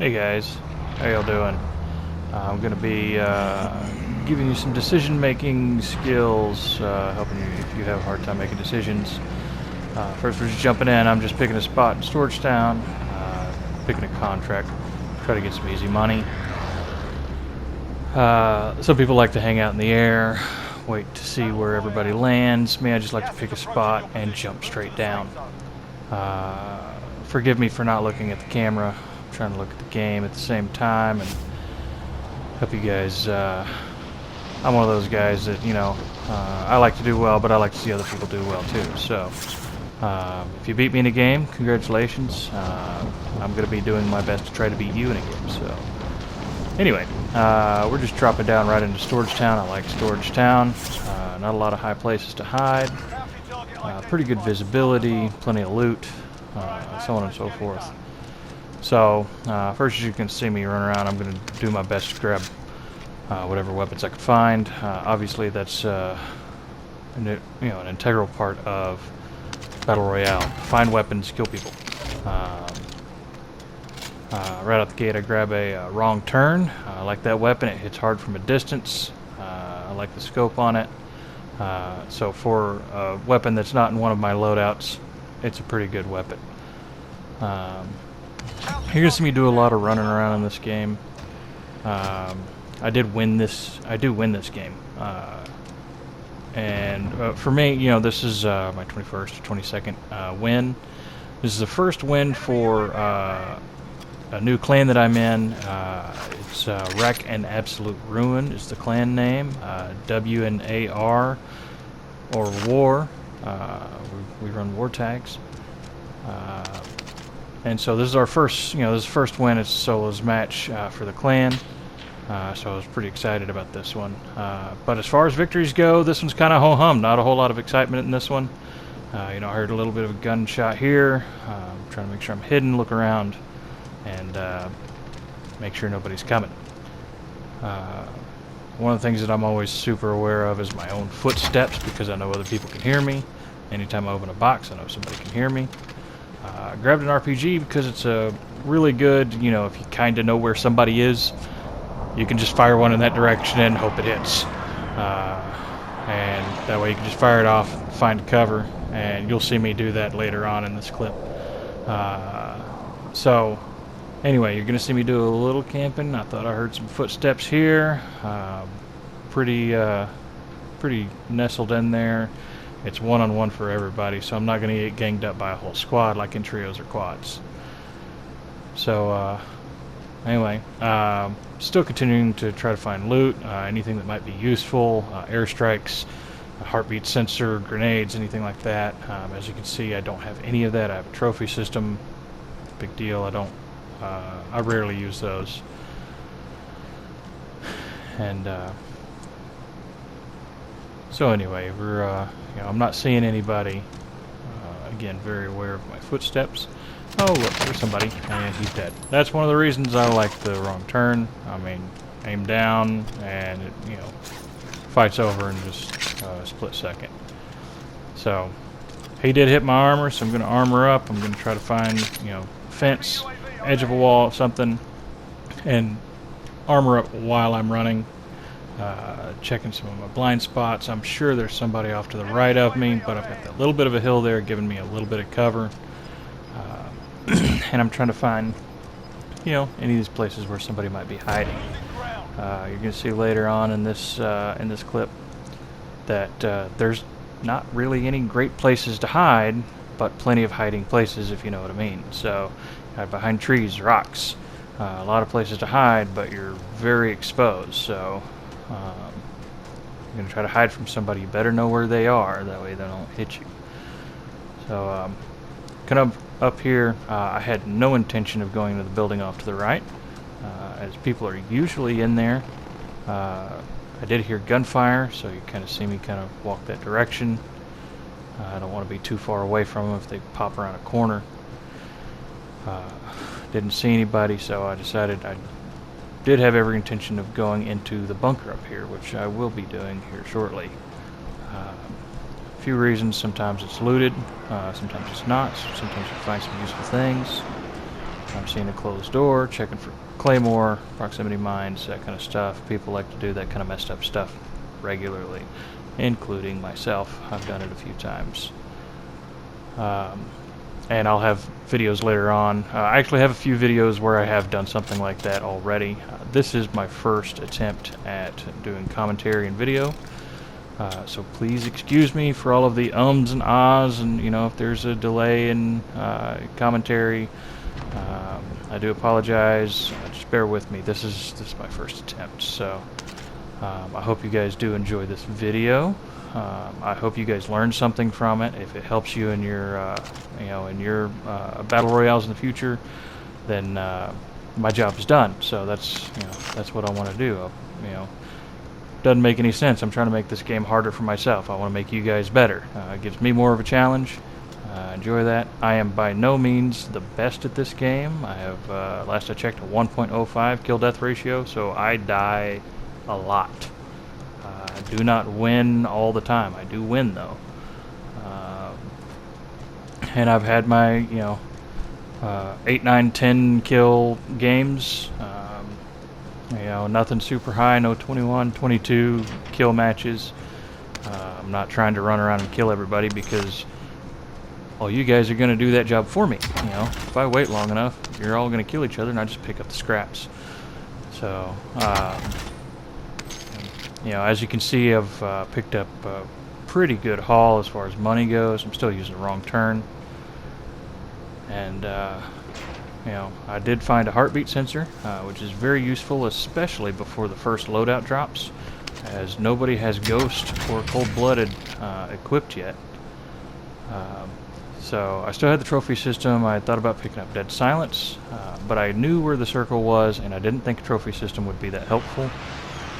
Hey guys, how y'all doing? I'm going to be giving you some decision-making skills, helping you if you have a hard time making decisions. First, we're just jumping in. I'm just picking a spot in Storage Town, picking a contract, try to get some easy money. Some people like to hang out in the air, wait to see where everybody lands. Me, I just like to pick a spot and jump straight down. Forgive me for not looking at the camera. I'm trying to look at the game at the same time, and hope you guys, I'm one of those guys that, I like to do well, but I like to see other people do well too. So, if you beat me in a game, congratulations. I'm going to be doing my best to try to beat you in a game. So, anyway, we're just dropping down right into Storage Town. I like Storage Town. Not a lot of high places to hide. Pretty good visibility, plenty of loot, so on and so forth. So, first, as you can see me run around, I'm going to do my best to grab whatever weapons I can find. Obviously, that's an integral part of Battle Royale. Find weapons, kill people. Right out the gate, I grab a wrong turn. I like that weapon. It hits hard from a distance. I like the scope on it. So for a weapon that's not in one of my loadouts, it's a pretty good weapon. You're gonna see me do a lot of running around in this game. I do win this game. And for me, this is my 21st or 22nd win. This is the first win for a new clan that I'm in. It's Wreck and Absolute Ruin is the clan name. W&AR or War. We run war tags. And so this is our first, this is the first win. It's a solos match for the clan. So I was pretty excited about this one. But as far as victories go, this one's kind of ho-hum. Not a whole lot of excitement in this one. I heard a little bit of a gunshot here. I'm trying to make sure I'm hidden, look around, and make sure nobody's coming. One of the things that I'm always super aware of is my own footsteps, because I know other people can hear me. Anytime I open a box, I know somebody can hear me. I grabbed an RPG because it's a really good, if you kind of know where somebody is, you can just fire one in that direction and hope it hits. And that way you can just fire it off, find cover, and you'll see me do that later on in this clip. So, anyway, you're going to see me do a little camping. I thought I heard some footsteps here. Pretty nestled in there. It's one-on-one for everybody, so I'm not going to get ganged up by a whole squad like in trios or quads. So, anyway, still continuing to try to find loot, anything that might be useful, airstrikes, a heartbeat sensor, grenades, anything like that. As you can see, I don't have any of that. I have a trophy system. Big deal. I rarely use those. And so anyway, we're I'm not seeing anybody. Again, very aware of my footsteps. Oh, look, there's somebody, and he's dead. That's one of the reasons I like the wrong turn. I mean, aim down, and it, fights over in just a split second. So, he did hit my armor, so I'm going to armor up. I'm going to try to find, fence, edge of a wall, something, and armor up while I'm running. Checking some of my blind spots. I'm sure there's somebody off to the right of me, but I've got that little bit of a hill there giving me a little bit of cover. And I'm trying to find, any of these places where somebody might be hiding. You're going to see later on in this clip that there's not really any great places to hide, but plenty of hiding places, if you know what I mean. So, behind trees, rocks, a lot of places to hide, but you're very exposed. So, you're going to try to hide from somebody. You better know where they are, that way they don't hit you. So, kind of up here, I had no intention of going to the building off to the right, as people are usually in there. I did hear gunfire, so you kind of see me kind of walk that direction. I don't want to be too far away from them if they pop around a corner. Didn't see anybody, so I decided I did have every intention of going into the bunker up here, which I will be doing here shortly. A few reasons. Sometimes it's looted, sometimes it's not. Sometimes you find some useful things. I'm seeing a closed door, checking for claymore, proximity mines, that kind of stuff. People like to do that kind of messed up stuff regularly, including myself. I've done it a few times. And I'll have videos later on. I actually have a few videos where I have done something like that already. This is my first attempt at doing commentary and video. So please excuse me for all of the ums and ahs, and if there's a delay in commentary, I do apologize. Just bear with me. This is my first attempt. So I hope you guys do enjoy this video. I hope you guys learned something from it. If it helps you in your battle royales in the future, then my job is done. So that's what I want to do. Doesn't make any sense. I'm trying to make this game harder for myself. I want to make you guys better. It gives me more of a challenge. Enjoy that. I am by no means the best at this game. I have, last I checked, a 1.05 kill-death ratio, so I die a lot. I do not win all the time. I do win, though. And I've had my, 8, 9, 10 kill games. Nothing super high, no 21, 22 kill matches. I'm not trying to run around and kill everybody because, well, you guys are going to do that job for me. If I wait long enough, you're all going to kill each other and I just pick up the scraps. So, as you can see, I've picked up a pretty good haul as far as money goes. I'm still using the wrong turn. And, I did find a heartbeat sensor, which is very useful, especially before the first loadout drops, as nobody has Ghost or Cold-Blooded equipped yet. So I still had the trophy system. I thought about picking up Dead Silence, but I knew where the circle was, and I didn't think a trophy system would be that helpful,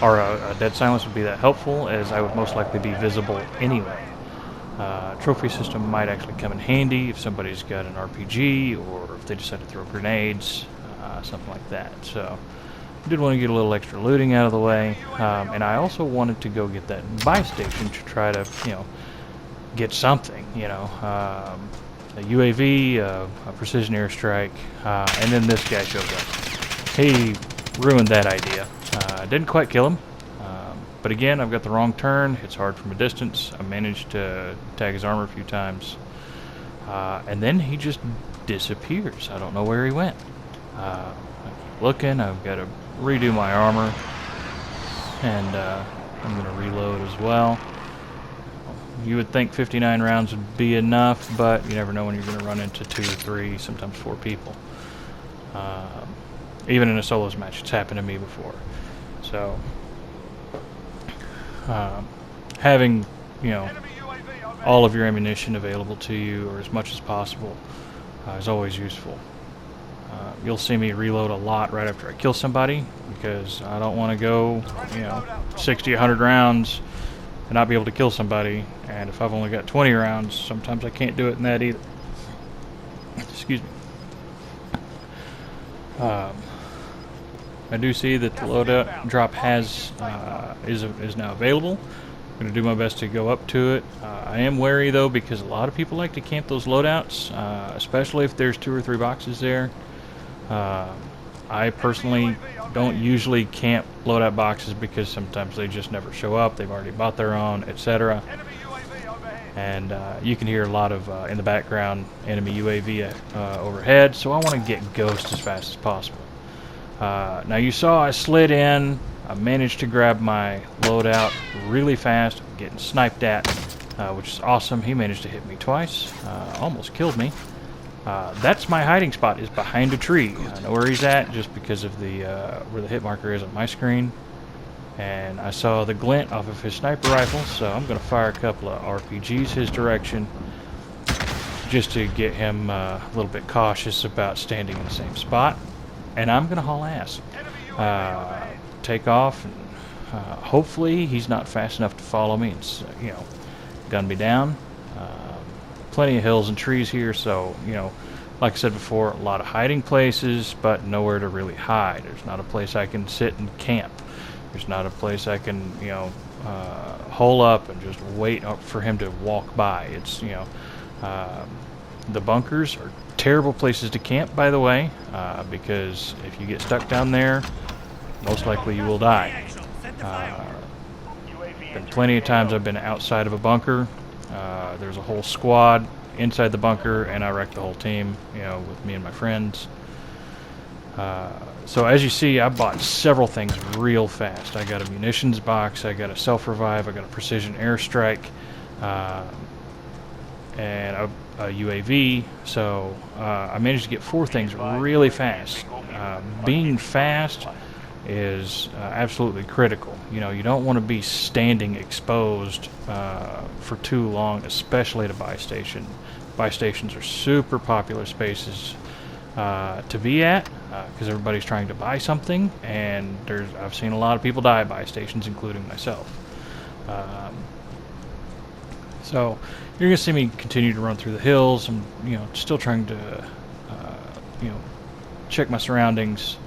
or a Dead Silence would be that helpful, as I would most likely be visible anyway. Trophy system might actually come in handy if somebody's got an RPG, or if they decide to throw grenades, something like that. So I did want to get a little extra looting out of the way, and I also wanted to go get that buy station to try to, get something, a UAV, a precision airstrike, and then this guy shows up. He ruined that idea. Didn't quite kill him. But again, I've got the wrong turn. It's hard from a distance. I managed to tag his armor a few times. And then he just disappears. I don't know where he went. I keep looking. I've got to redo my armor. And I'm going to reload as well. You would think 59 rounds would be enough, but you never know when you're going to run into 2 or 3, sometimes 4 people. Even in a solos match, it's happened to me before. So having all of your ammunition available to you, or as much as possible, is always useful. You'll see me reload a lot right after I kill somebody, because I don't want to go 60, 100 rounds and not be able to kill somebody. And if I've only got 20 rounds, sometimes I can't do it in that either. Excuse me. I do see that the loadout drop is now available. I'm going to do my best to go up to it. I am wary though, because a lot of people like to camp those loadouts, especially if there's 2 or 3 boxes there. I personally don't usually camp loadout boxes because sometimes they just never show up. They've already bought their own, etc. And you can hear a lot of in the background enemy UAV overhead. So I want to get Ghost as fast as possible. Now you saw I slid in. I managed to grab my loadout really fast, getting sniped at, which is awesome. He managed to hit me twice, almost killed me. That's my hiding spot, is behind a tree. I know where he's at just because of the where the hit marker is on my screen. And I saw the glint off of his sniper rifle, so I'm going to fire a couple of RPGs his direction just to get him a little bit cautious about standing in the same spot. And I'm going to haul ass. Take off, and hopefully he's not fast enough to follow me and, gun me down. Plenty of hills and trees here, so, like I said before, a lot of hiding places, but nowhere to really hide. There's not a place I can sit and camp. There's not a place I can, hole up and just wait for him to walk by. It's, The bunkers are terrible places to camp, by the way, because if you get stuck down there, most likely you will die. Been plenty of times I've been outside of a bunker. There's a whole squad inside the bunker, and I wrecked the whole team, you know, with me and my friends. So as you see, I bought several things real fast. I got a munitions box, I got a self-revive, I got a precision airstrike, and a UAV. So I managed to get 4 things really fast. Being fast is absolutely critical. You know, you don't want to be standing exposed for too long, especially at a buy station. Buy stations are super popular spaces to be at because everybody's trying to buy something, and I've seen a lot of people die at buy stations, including myself. So you're gonna see me continue to run through the hills. I'm, you know, still trying to, you know, check my surroundings.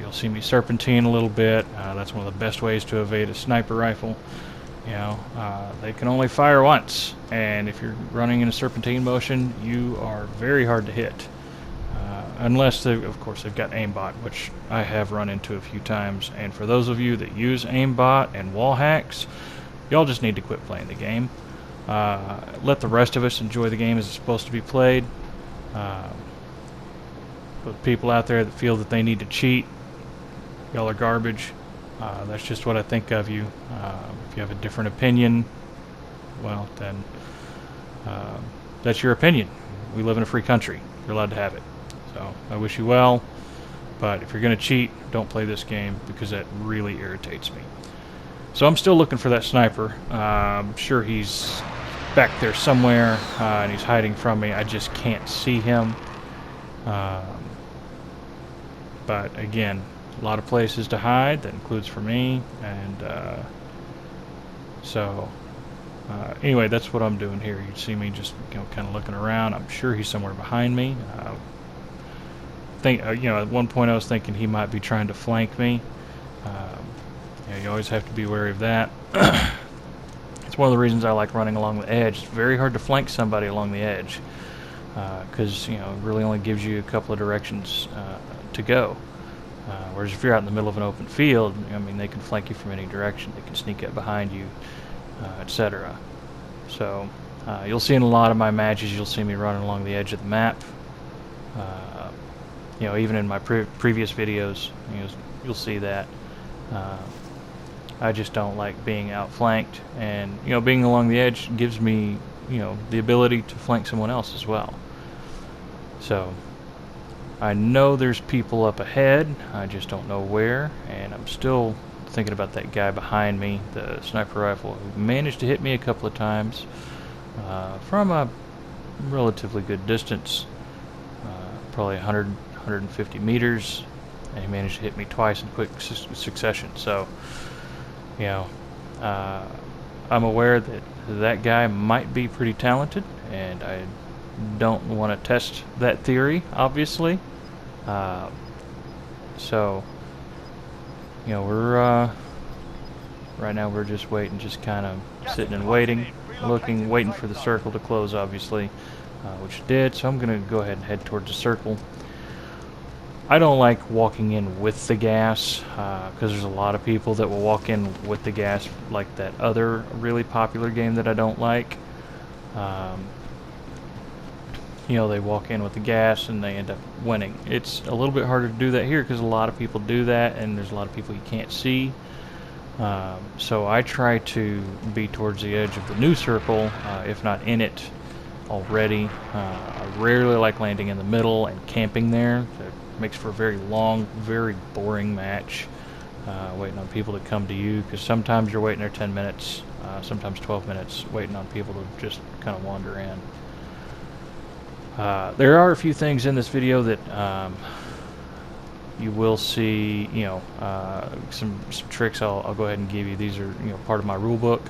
You'll see me serpentine a little bit. That's one of the best ways to evade a sniper rifle. You know, they can only fire once, and if you're running in a serpentine motion, you are very hard to hit. Unless, of course, they've got aimbot, which I have run into a few times. And for those of you that use aimbot and wall hacks, y'all just need to quit playing the game. Let the rest of us enjoy the game as it's supposed to be played. But people out there that feel that they need to cheat, y'all are garbage. That's just what I think of you. If you have a different opinion, well, then that's your opinion. We live in a free country. You're allowed to have it. So I wish you well, but if you're going to cheat, don't play this game, because that really irritates me. So I'm still looking for that sniper. I'm sure he's back there somewhere, and he's hiding from me. I just can't see him. But again, a lot of places to hide. That includes for me, and anyway, that's what I'm doing here. You see me just, you know, kind of looking around. I'm sure he's somewhere behind me. You know, at one point I was thinking he might be trying to flank me. You know, you always have to be wary of that. It's one of the reasons I like running along the edge. It's very hard to flank somebody along the edge, because you know, it really only gives you a couple of directions to go. Whereas if you're out in the middle of an open field, I mean, they can flank you from any direction. They can sneak up behind you, etc. So you'll see in a lot of my matches, you'll see me running along the edge of the map. You know, even in my previous videos, you know, you'll see that. I just don't like being outflanked, and you know, being along the edge gives me, you know, the ability to flank someone else as well. So I know there's people up ahead, I just don't know where, and I'm still thinking about that guy behind me, the sniper rifle, who managed to hit me a couple of times from a relatively good distance, probably 150 meters, and he managed to hit me twice in quick succession. So, you know, I'm aware that that guy might be pretty talented, and I don't want to test that theory, obviously. So, you know, we're right now we're just waiting, just kind of sitting and waiting, waiting for the circle to close, obviously, which it did. So I'm going to go ahead and head towards the circle. I don't like walking in with the gas, because there's a lot of people that will walk in with the gas, like that other really popular game that I don't like. You know, they walk in with the gas and they end up winning. It's a little bit harder to do that here because a lot of people do that, and there's a lot of people you can't see. So I try to be towards the edge of the new circle, if not in it already. I rarely like landing in the middle and camping there. It makes for a very long, very boring match, waiting on people to come to you, because sometimes you're waiting there 10 minutes, sometimes 12 minutes, waiting on people to just kind of wander in. There are a few things in this video that you will see, you know, some tricks I'll go ahead and give you. These are, you know, part of my rule book.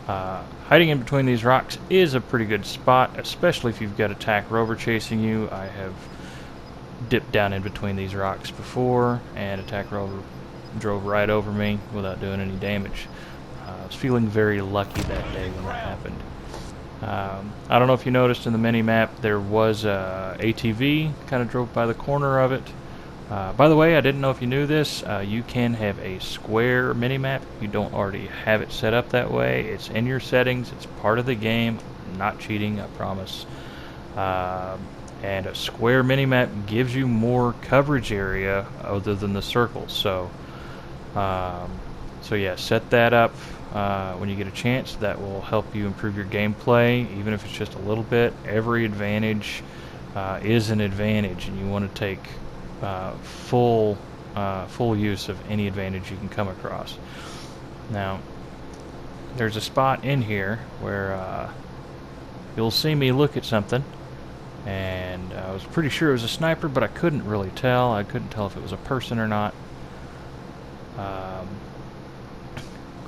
Hiding in between these rocks is a pretty good spot, especially if you've got a TAC rover chasing you. I have dipped down in between these rocks before, and a TAC rover drove right over me without doing any damage. I was feeling very lucky that day when that happened. I don't know if you noticed in the mini-map there was a ATV, kind of drove by the corner of it. By the way, I didn't know if you knew this, you can have a square mini-map. You don't already have it set up that way. It's in your settings, it's part of the game. I'm not cheating, I promise. And a square mini-map gives you more coverage area other than the circles. So yeah, set that up when you get a chance. That will help you improve your gameplay, even if it's just a little bit. Every advantage is an advantage, and you want to take full use of any advantage you can come across. Now, there's a spot in here where you'll see me look at something, and I was pretty sure it was a sniper, but I couldn't really tell. I couldn't tell if it was a person or not. Of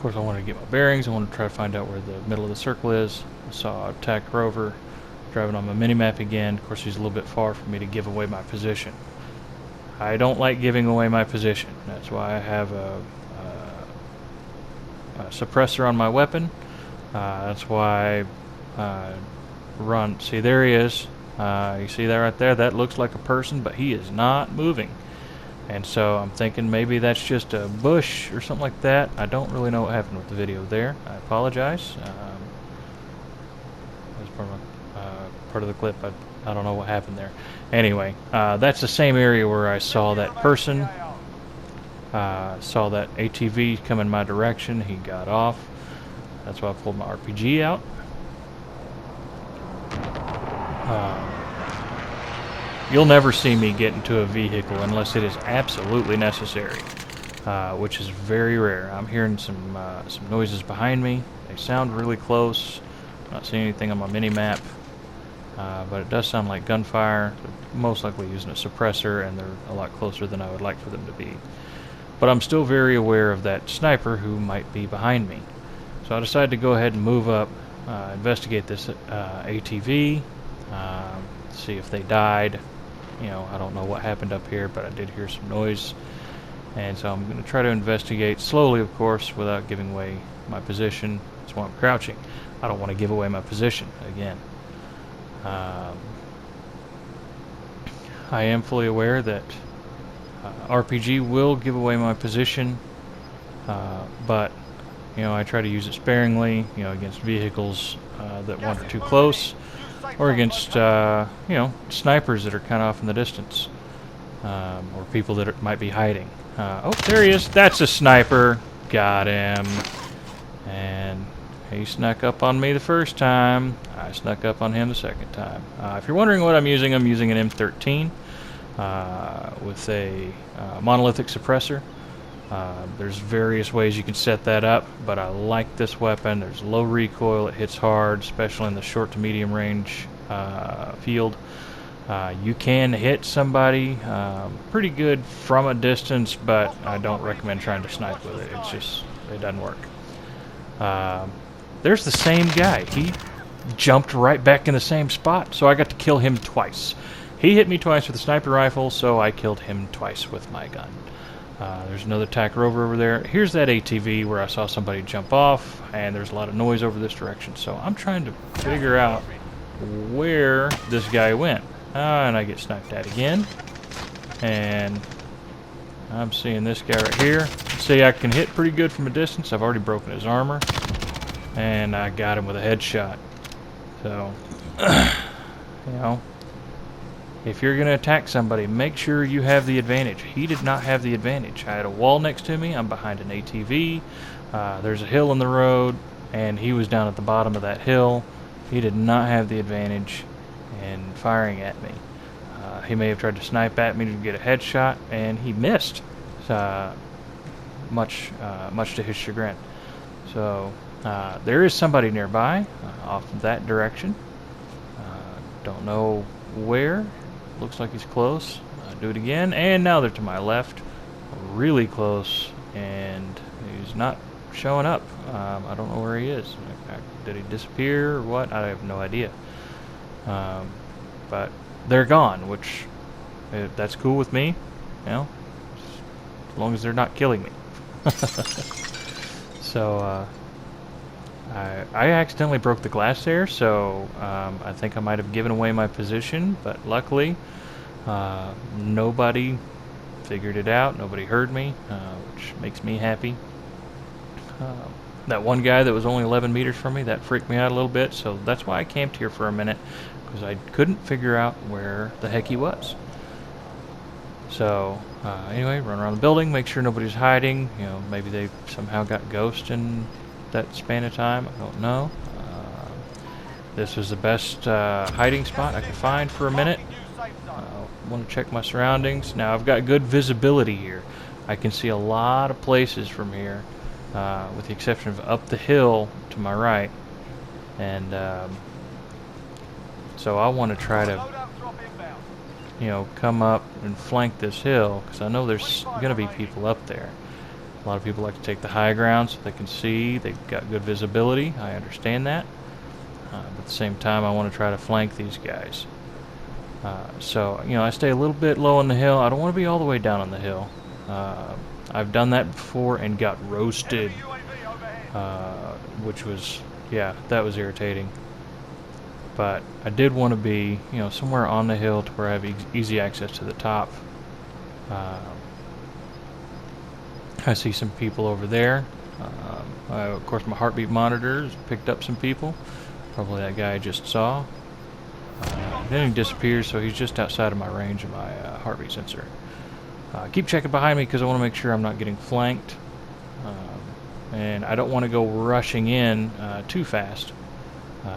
course, I wanted to get my bearings. I wanted to try to find out where the middle of the circle is. I saw a TAC rover driving on my mini-map again. Of course, he's a little bit far for me to give away my position. I don't like giving away my position. That's why I have a suppressor on my weapon. That's why I run. See, there he is. You see that right there? That looks like a person, but he is not moving. And so I'm thinking maybe that's just a bush or something like that. I don't really know what happened with the video there. I apologize. That's part of the clip. I don't know what happened there. Anyway, that's the same area where I saw that person. Saw that ATV come in my direction. He got off. That's why I pulled my RPG out. You'll never see me get into a vehicle unless it is absolutely necessary, which is very rare. I'm hearing some noises behind me. They sound really close. I'm not seeing anything on my mini-map, but it does sound like gunfire. They're most likely using a suppressor, and they're a lot closer than I would like for them to be. But I'm still very aware of that sniper who might be behind me. So I decided to go ahead and move up, investigate this ATV, see if they died. You know, I don't know what happened up here, but I did hear some noise. And so I'm going to try to investigate slowly, of course, without giving away my position. That's why I'm crouching. I don't want to give away my position again. I am fully aware that RPG will give away my position, but you know, I try to use it sparingly, you know, against vehicles that wander too close, or against you know, snipers that are kind of off in the distance, or people that might be hiding. Oh, there he is. That's a sniper. Got him. And he snuck up on me the first time. I snuck up on him the second time. If you're wondering what I'm using an M13 with a monolithic suppressor. There's various ways you can set that up, but I like this weapon. There's low recoil, it hits hard, especially in the short to medium range field. You can hit somebody pretty good from a distance, but I don't recommend trying to snipe with it. It's just, it doesn't work. There's the same guy. He jumped right back in the same spot, so I got to kill him twice. He hit me twice with a sniper rifle, so I killed him twice with my gun. There's another TAC rover over there. Here's that ATV where I saw somebody jump off, and there's a lot of noise over this direction. So I'm trying to figure out where this guy went. And I get sniped at again. And I'm seeing this guy right here. See, I can hit pretty good from a distance. I've already broken his armor. And I got him with a headshot. So, you know, if you're going to attack somebody, make sure you have the advantage. He did not have the advantage. I had a wall next to me. I'm behind an ATV. There's a hill in the road, and he was down at the bottom of that hill. He did not have the advantage in firing at me. He may have tried to snipe at me to get a headshot, and he missed, much to his chagrin. So there is somebody nearby off that direction. Don't know where. Looks like he's close. Do it again, and now they're to my left, really close, and he's not showing up. I don't know where he is. Did he disappear or what? I have no idea. But they're gone, which that's cool with me, you know, as long as they're not killing me. So I accidentally broke the glass there, so I think I might have given away my position, but luckily nobody figured it out. Nobody heard me, which makes me happy. That one guy that was only 11 meters from me, that freaked me out a little bit, so that's why I camped here for a minute, because I couldn't figure out where the heck he was. So, anyway, run around the building, make sure nobody's hiding. You know, maybe they somehow got ghost in that span of time. I don't know. This is the best hiding spot I could find for a minute. Want to check my surroundings. Now, I've got good visibility here. I can see a lot of places from here, with the exception of up the hill to my right. And so I want to try to, you know, come up and flank this hill, because I know there's going to be people up there. A lot of people like to take the high ground so they can see. They've got good visibility. I understand that. But at the same time, I want to try to flank these guys. So, you know, I stay a little bit low on the hill. I don't want to be all the way down on the hill. I've done that before and got roasted, which was, yeah, that was irritating. But I did want to be, you know, somewhere on the hill to where I have easy access to the top. I see some people over there. Of course, my heartbeat monitor has picked up some people. Probably that guy I just saw. Then he disappears, so he's just outside of my range of my heartbeat sensor. Keep checking behind me because I want to make sure I'm not getting flanked. And I don't want to go rushing in too fast.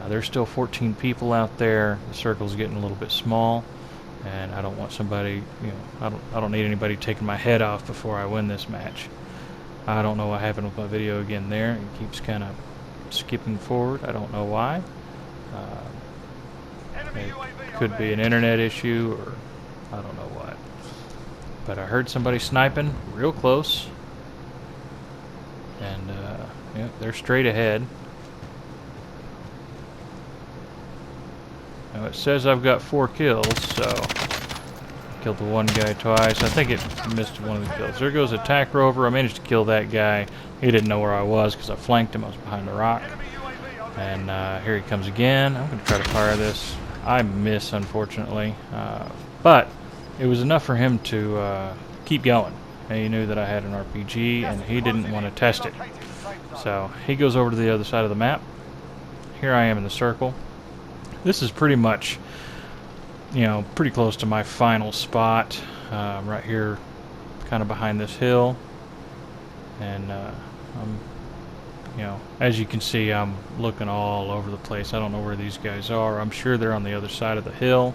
There's still 14 people out there. The circle's getting a little bit small, and I don't want somebody, you know, I don't need anybody taking my head off before I win this match. I don't know what happened with my video again there. It keeps kind of skipping forward. I don't know why. It could be an internet issue, or I don't know what. But I heard somebody sniping real close, and yeah, they're straight ahead. Now it says I've got 4 kills, so killed the one guy twice. I think it missed one of the kills. There goes attack rover. I managed to kill that guy. He didn't know where I was because I flanked him. I was behind the rock. And here he comes again. I'm going to try to fire this. I miss, unfortunately. But it was enough for him to keep going. And he knew that I had an RPG, and he didn't want to test it. So he goes over to the other side of the map. Here I am in the circle. This is pretty much, you know, pretty close to my final spot. Right here, kind of behind this hill. And I'm, you know, as you can see, I'm looking all over the place. I don't know where these guys are. I'm sure they're on the other side of the hill,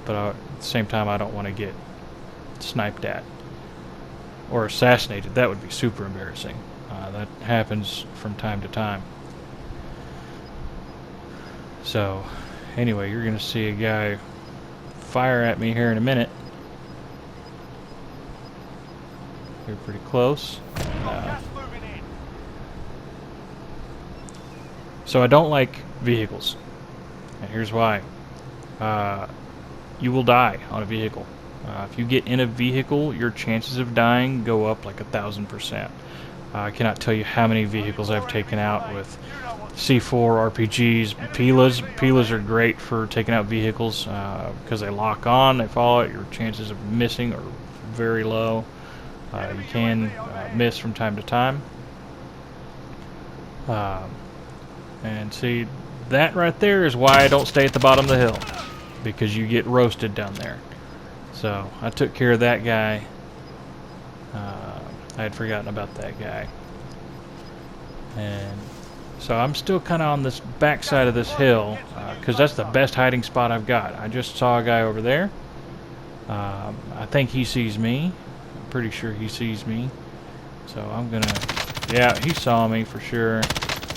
but at the same time, I don't want to get sniped at or assassinated. That would be super embarrassing. That happens from time to time. So, anyway, you're going to see a guy fire at me here in a minute. You're pretty close. So I don't like vehicles, and here's why. You will die on a vehicle. If you get in a vehicle, your chances of dying go up like 1,000%. I cannot tell you how many vehicles I've taken out with C4, RPGs, Pilas. Pilas are great for taking out vehicles because they lock on, they fall out. Your chances of missing are very low. You can miss from time to time. And see, that right there is why I don't stay at the bottom of the hill, because you get roasted down there. So I took care of that guy. I had forgotten about that guy. And so I'm still kind of on this back side of this hill, because that's the best hiding spot I've got. I just saw a guy over there. I think he sees me. I'm pretty sure he sees me. So I'm gonna, yeah, he saw me for sure.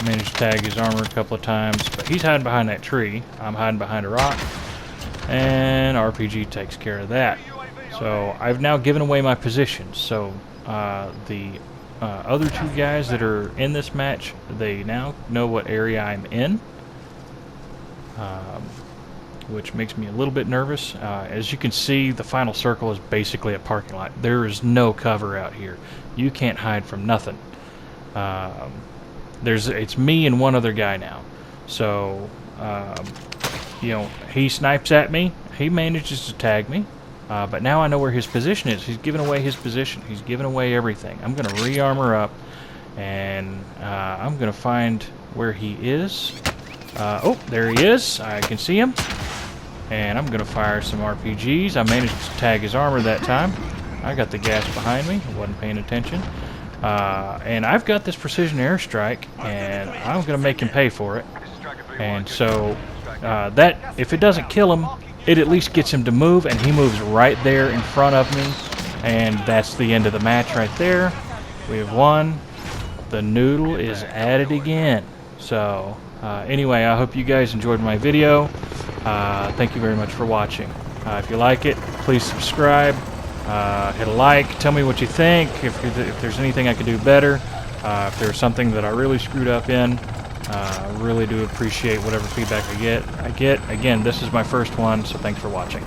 Managed to tag his armor a couple of times, but he's hiding behind that tree. I'm hiding behind a rock, and RPG takes care of that. So I've now given away my position. So the other 2 guys that are in this match, they now know what area I'm in, which makes me a little bit nervous. As you can see, the final circle is basically a parking lot. There is no cover out here. You can't hide from nothing. it's me and one other guy now. So, you know, he snipes at me. He manages to tag me. But now I know where his position is. He's giving away his position. He's giving away everything. I'm going to re-armor up, and I'm going to find where he is. Oh, there he is. I can see him. And I'm going to fire some RPGs. I managed to tag his armor that time. I got the gas behind me. I wasn't paying attention. And I've got this precision airstrike, and I'm going to make him pay for it. And so that, if it doesn't kill him, it at least gets him to move, and he moves right there in front of me. And that's the end of the match right there. We have won. The noodle is at it again. So anyway, I hope you guys enjoyed my video. Thank you very much for watching. If you like it, please subscribe. Hit a like. Tell me what you think. If there's anything I could do better. If there's something that I really screwed up in. I really do appreciate whatever feedback I get. Again, this is my first one, so thanks for watching.